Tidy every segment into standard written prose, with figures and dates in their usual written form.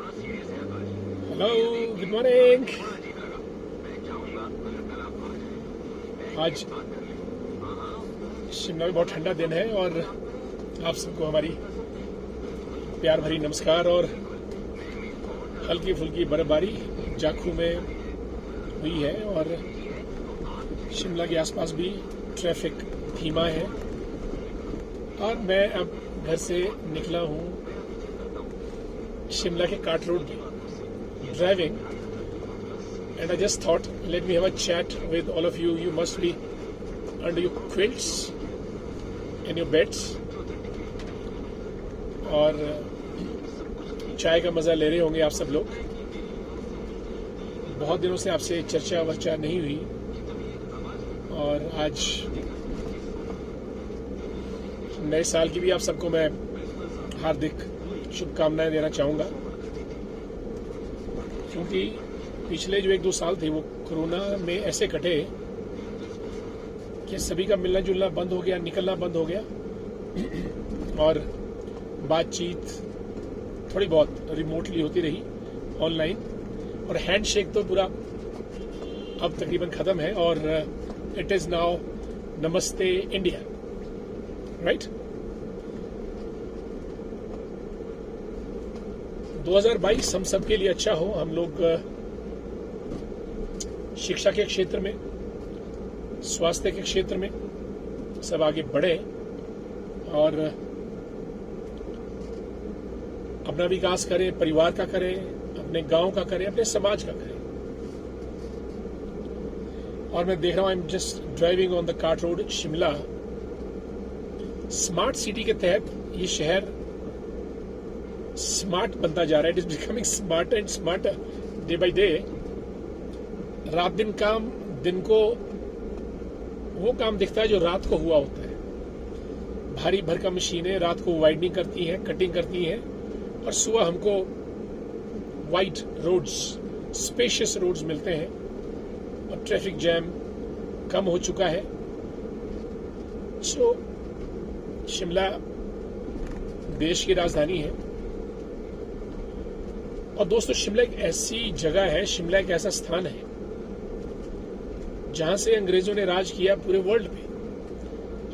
Hello, good morning. आज शिमला में बहुत ठंडा दिन है और आप सबको हमारी प्यार भरी नमस्कार। और हल्की फुल्की बर्फबारी जाखू में हुई है और शिमला के आसपास भी ट्रैफिक धीमा है। और मैं अब घर से निकला हूँ शिमला के काट रोड पे driving, and I just thought, let me have a chat with all of you. You must be under your quilts and your beds और चाय का मजा ले रहे होंगे आप सब लोग। बहुत दिनों से आपसे चर्चा वर्चा नहीं हुई और आज नए साल की भी आप सबको मैं हार्दिक शुभकामनाएं देना चाहूँगा, क्योंकि पिछले जो 1-2 साल थे वो कोरोना में ऐसे कटे कि सभी का मिलना जुलना बंद हो गया, निकलना बंद हो गया और बातचीत थोड़ी बहुत रिमोटली होती रही ऑनलाइन। और हैंडशेक तो पूरा अब तकरीबन खत्म है और इट इज नाउ नमस्ते इंडिया, राइट। 2022 हम सबके लिए अच्छा हो। हम लोग शिक्षा के क्षेत्र में, स्वास्थ्य के क्षेत्र में सब आगे बढ़े और अपना विकास करें, परिवार का करें, अपने गांव का करें, अपने समाज का करें। और मैं देख रहा हूं, I am just driving on the काट रोड शिमला। स्मार्ट सिटी के तहत ये शहर स्मार्ट बनता जा रहा है। It is becoming smarter and smarter day by day. रात दिन काम, दिन को वो काम दिखता है जो रात को हुआ होता है। भारी भरकम मशीनें रात को वाइडनिंग करती हैं, कटिंग करती हैं और सुबह हमको वाइड रोड्स, स्पेशियस रोड्स मिलते हैं और ट्रैफिक जैम कम हो चुका है। सो शिमला देश की राजधानी है और दोस्तों शिमला एक ऐसी जगह है, शिमला एक ऐसा स्थान है जहां से अंग्रेजों ने राज किया पूरे वर्ल्ड पे।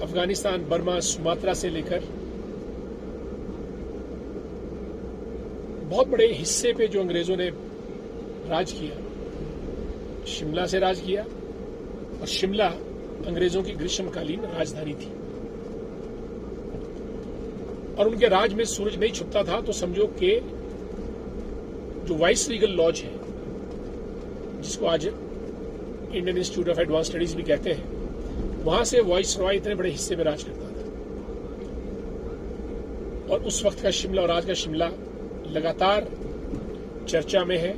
अफगानिस्तान, बर्मा, सुमात्रा से लेकर बहुत बड़े हिस्से पे जो अंग्रेजों ने राज किया, शिमला से राज किया। और शिमला अंग्रेजों की ग्रीष्मकालीन राजधानी थी और उनके राज में सूरज नहीं छुपता था तो समझो कि जो वाइस रीगल लॉज है, जिसको आज Indian institute of advance studies भी कहते हैं, वहां से वॉइस रॉय इतने बड़े हिस्से में राज करता था। और उस वक्त का शिमला और आज का शिमला लगातार चर्चा में है।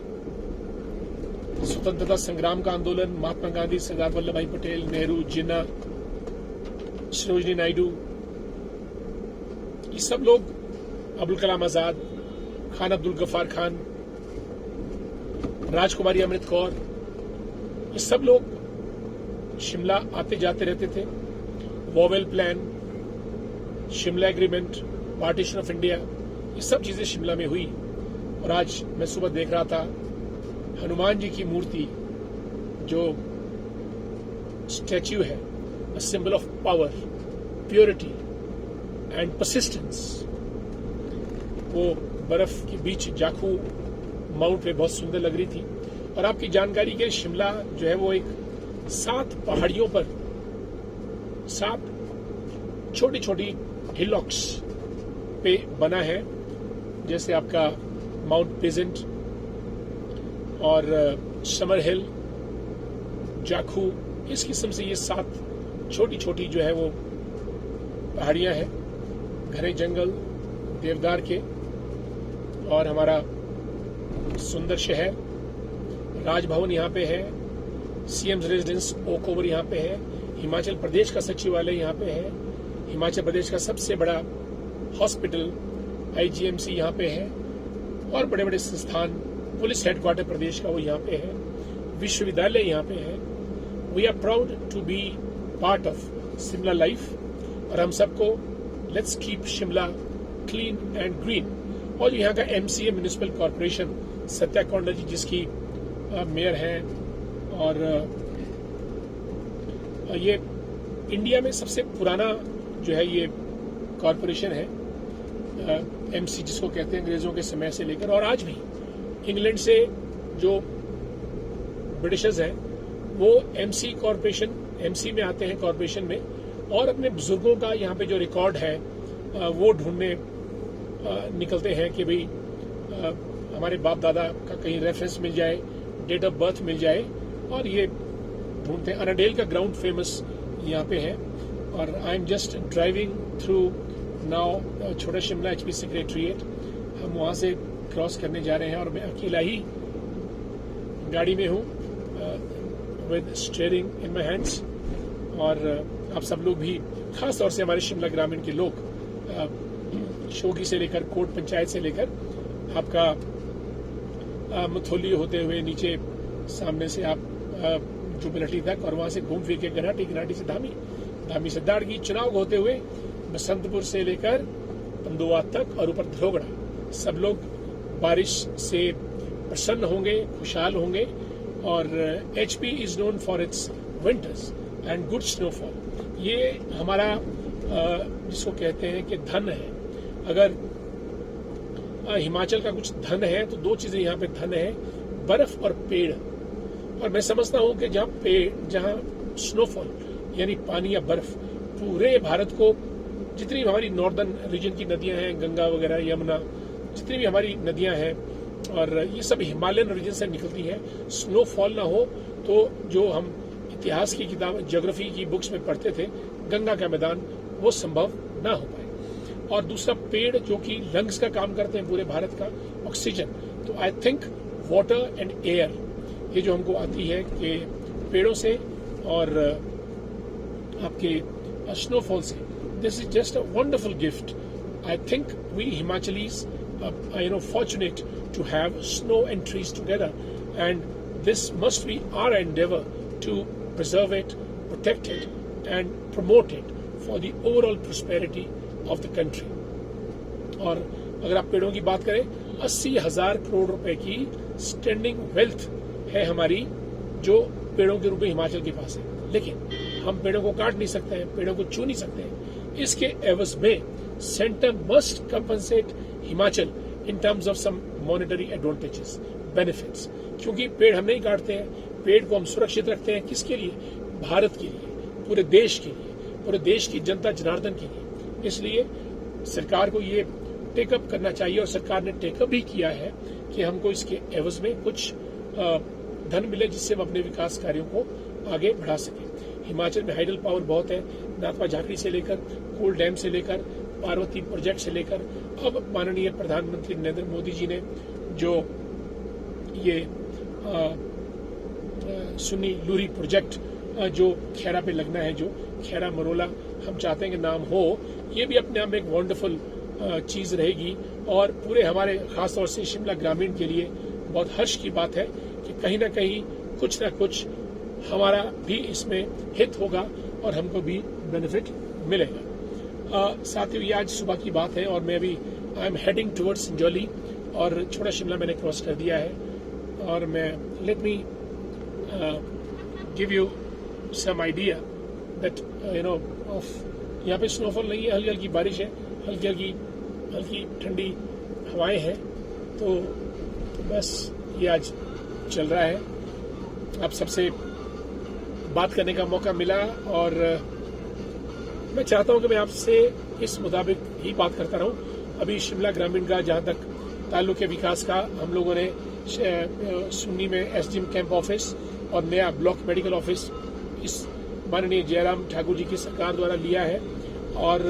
स्वतंत्रता संग्राम का आंदोलन, महात्मा गांधी, सरदार वल्लभ भाई पटेल, नेहरू, जिन्ना, सरोजिनी नायडू, ये सब लोग, अब्दुल कलाम आजाद, खान अब्दुल गफ्फार खान, राजकुमारी अमृत कौर, ये सब लोग शिमला आते जाते रहते थे। Vowel plan, Shimla agreement, partition of India, ये सब चीजें शिमला में हुई। और आज मैं सुबह देख रहा था हनुमान जी की मूर्ति, जो स्टैच्यू है, a symbol of power, purity and persistence, वो बर्फ के बीच जाखू माउंट पे बहुत सुंदर लग रही थी। और आपकी जानकारी के शिमला जो है वो एक 7 पहाड़ियों पर 7 छोटी छोटी हिलॉक्स पे बना है, जैसे आपका माउंट प्लेजेंट और समर हिल, जाखू, इस किस्म से ये 7 छोटी छोटी जो है वो पहाड़ियां हैं, घने जंगल देवदार के। और हमारा सुंदर शहर, राजभवन यहाँ पे है, सीएम रेजिडेंस ओक ओवर यहाँ पे है, हिमाचल प्रदेश का सचिवालय यहाँ पे है, हिमाचल प्रदेश का सबसे बड़ा हॉस्पिटल आईजीएमसी यहाँ पे है और बड़े बड़े संस्थान, पुलिस हेडक्वार्टर प्रदेश का वो यहाँ पे है, विश्वविद्यालय यहाँ पे है। We are proud to be part of Shimla life और हम सबको let's keep Shimla clean and green. और यहाँ का MCA municipal corporation Satya Kaunda ji जिसकी मेयर हैं, और ये इंडिया में सबसे पुराना जो है ये कॉरपोरेशन है, MC जिसको कहते हैं अंग्रेजों के समय से लेकर, और आज भी इंग्लैंड से जो ब्रिटिशर्स हैं वो MC में आते हैं, कॉरपोरेशन में, और अपने बुजुर्गों का यहाँ पे जो रिकॉर्ड है वो ढूंढने निकलते हैं कि भाई हमारे बाप दादा का कहीं रेफरेंस मिल जाए, डेट ऑफ बर्थ मिल जाए, और ये ढूंढते हैं। अनाडेल का ग्राउंड फेमस यहाँ पे है, और I am just driving through now छोटा शिमला HP सेक्रेटरीट। हम वहाँ से क्रॉस करने जा रहे हैं और मैं अकेला ही गाड़ी में हूँ with steering in my hands, और आप सब लोग भी, खास तौर से हमारे शिमला ग्रामीण के लोग, शोगी से लेकर कोट पंचायत से लेकर आपका मथोली होते हुए नीचे सामने से आप जुबिलटी तक, और वहां से घूम फिर के घनाटी से धामी से दाड़गी, चुनाव होते हुए बसंतपुर से लेकर पंदुआ तक और ऊपर धरोगड़ा, सब लोग बारिश से प्रसन्न होंगे, खुशहाल होंगे। और HP is known for its winters and good snowfall. ये हमारा जिसको कहते हैं कि धन है। अगर हिमाचल का कुछ धन है तो दो चीजें यहाँ पे धन है, बर्फ और पेड़। और मैं समझता हूँ कि जहाँ स्नोफॉल यानी पानी या बर्फ, पूरे भारत को, जितनी भी हमारी नॉर्दर्न रीजन की नदियां हैं, गंगा वगैरह, यमुना, जितनी भी हमारी नदियां हैं, और ये सब हिमालयन रीजन से निकलती हैं। स्नोफॉल ना हो तो जो हम इतिहास की किताब, ज्योग्राफी की बुक्स में पढ़ते थे, गंगा का मैदान, वो संभव ना हो पाए। और दूसरा पेड़ जो कि लंग्स का काम करते हैं पूरे भारत का, ऑक्सीजन। तो I think water and air, ये जो हमको आती है कि पेड़ों से और आपके स्नोफॉल से, this is just a wonderful gift. I think we Himachalis fortunate to have snow and trees together, and this must be our endeavor to preserve it, protect it, and promote it for the overall prosperity of the country. और अगर आप पेड़ों की बात करें, 80,000 करोड़ रुपए की standing wealth है हमारी, जो पेड़ों के रूप में हिमाचल के पास है। लेकिन हम पेड़ों को काट नहीं सकते हैं, पेड़ों को छू नहीं सकते हैं। इसके एवज में centre must compensate Himachal in terms of some monetary advantages, benefits, क्योंकि पेड़ हम नहीं काटते हैं, पेड़ को हम सुरक्षित रखते हैं। किसके लिए? भारत के लिए, पूरे देश के लिए, पूरे देश की जनता जनार्दन के लिए। इसलिए सरकार को ये टेकअप करना चाहिए, और सरकार ने टेकअप भी किया है कि हमको इसके एवज में कुछ धन मिले, जिससे हम अपने विकास कार्यों को आगे बढ़ा सकें। हिमाचल में हाइडल पावर बहुत है, नाथपा झाकड़ी से लेकर, कोल डैम से लेकर, पार्वती प्रोजेक्ट से लेकर, अब माननीय प्रधानमंत्री नरेंद्र मोदी जी ने जो ये सुन्नी लूरी प्रोजेक्ट जो खैरा पे लगना है, जो खैरा मरोला हम चाहते हैं कि नाम हो, ये भी अपने आप में एक वंडरफुल चीज रहेगी। और पूरे हमारे खासतौर से शिमला ग्रामीण के लिए बहुत हर्ष की बात है कि कहीं ना कहीं कुछ ना कुछ हमारा भी इसमें हित होगा और हमको भी बेनिफिट मिलेगा। साथियों, ये आज सुबह की बात है, और मैं अभी I am heading towards Sanjauli, और छोटा शिमला मैंने क्रॉस कर दिया है। और मैं let me give you some idea that of, यहाँ पे स्नोफॉल नहीं है, हल्की हल्की बारिश है, हल्की ठंडी हवाएं हैं। तो बस ये आज चल रहा है। आप सबसे बात करने का मौका मिला, और मैं चाहता हूं कि मैं आपसे इस मुताबिक ही बात करता रहूं। अभी शिमला ग्रामीण का जहां तक ताल्लुक है विकास का, हम लोगों ने सुन्नी में SDM कैंप ऑफिस और नया ब्लॉक मेडिकल ऑफिस इस माननीय जयराम ठाकुर जी की सरकार द्वारा लिया है। और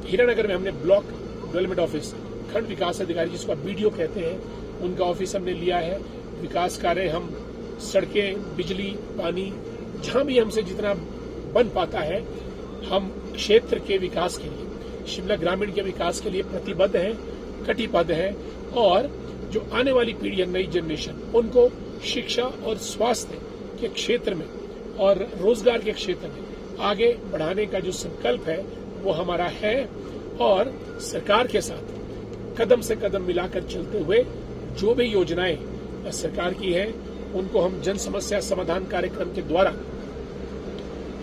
हीरानगर में हमने ब्लॉक डेवलपमेंट ऑफिस, खंड विकास अधिकारी जिसको आप BDO कहते हैं, उनका ऑफिस हमने लिया है। विकास कार्य हम सड़कें, बिजली, पानी, जहां भी हमसे जितना बन पाता है, हम क्षेत्र के विकास के लिए, शिमला ग्रामीण के विकास के लिए प्रतिबद्ध हैं, कटिबद्ध हैं। और जो आने वाली पीढ़ी है, नई जनरेशन, उनको शिक्षा और स्वास्थ्य के क्षेत्र में और रोजगार के क्षेत्र में आगे बढ़ाने का जो संकल्प है वो हमारा है। और सरकार के साथ कदम से कदम मिलाकर चलते हुए जो भी योजनाएं सरकार की है उनको हम जन समस्या समाधान कार्यक्रम के द्वारा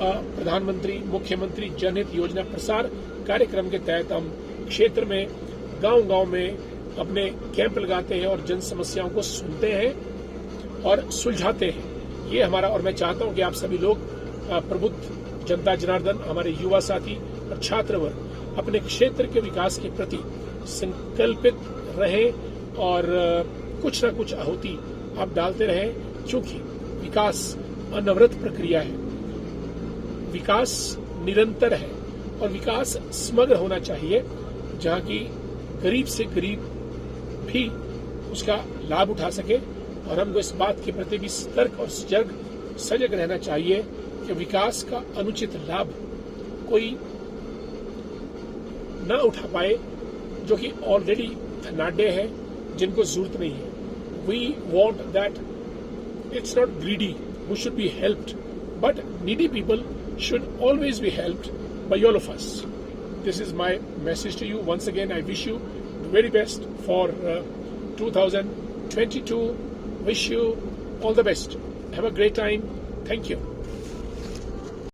प्रधानमंत्री मुख्यमंत्री जनहित योजना प्रसार कार्यक्रम के तहत हम क्षेत्र में गांव-गांव में अपने कैंप लगाते हैं और जन समस्याओं को सुनते हैं और सुलझाते हैं। ये हमारा, और मैं चाहता हूं कि आप सभी लोग प्रबुद्ध जनता जनार्दन, हमारे युवा साथी और छात्र वर्ग अपने क्षेत्र के विकास के प्रति संकल्पित रहें और कुछ न कुछ आहुति आप डालते रहें, क्योंकि विकास अनवरत प्रक्रिया है, विकास निरंतर है और विकास समग्र होना चाहिए, जहां की गरीब से गरीब भी उसका लाभ उठा सके। और हमको इस बात के प्रति भी सतर्क और सजग रहना चाहिए कि विकास का अनुचित लाभ कोई न उठा पाए जो कि ऑलरेडी धनाढ्य है, जिनको जरूरत नहीं है। We want that it's not greedy who should be helped, but needy people should always be helped by all of us. This is my message to you. Once again, I wish you the very best for 2022. Wish you all the best. Have a great time. Thank you.